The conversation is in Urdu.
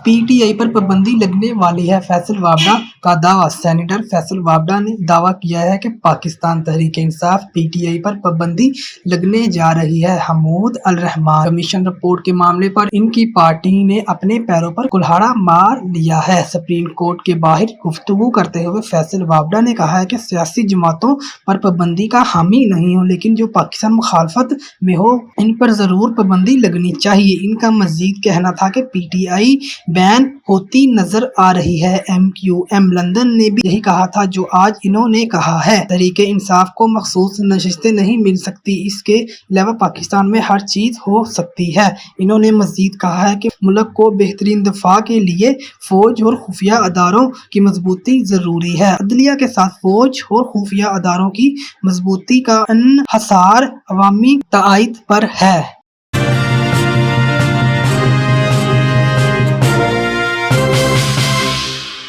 پی ٹی آئی پر پابندی لگنے والی ہے، فیصل وابڈا کا دعویٰ۔ سینیٹر فیصل وابڈا نے دعویٰ کیا ہے کہ Pakistan Tehreek Insaf P T I پر پابندی لگنے جا رہی ہے۔ حمود الرحمان کمیشن رپورٹ کے معاملے پر ان کی پارٹی نے اپنے پیروں پر کلہاڑا مار لیا ہے۔ سپریم کورٹ کے باہر گفتگو کرتے ہوئے فیصل وابڈا نے کہا کہ سیاسی جماعتوں پر پابندی کا حامی نہیں ہوں، لیکن جو پاکستان مخالفت میں ہو ان پر ضرور پابندی لگنی چاہیے۔ ان کا مزید کہنا تھا کہ پی ٹی آئی بین ہوتی نظر آ رہی ہے۔ ایم کیو ایم لندن نے بھی یہی کہا تھا جو آج انہوں نے کہا ہے۔ تحریک انصاف کو مخصوص نشستیں نہیں مل سکتی، اس کے علاوہ پاکستان میں ہر چیز ہو سکتی ہے۔ انہوں نے مزید کہا ہے کہ ملک کو بہترین دفاع کے لیے فوج اور خفیہ اداروں کی مضبوطی ضروری ہے۔ عدلیہ کے ساتھ فوج اور خفیہ اداروں کی مضبوطی کا انحصار عوامی تائید پر ہے۔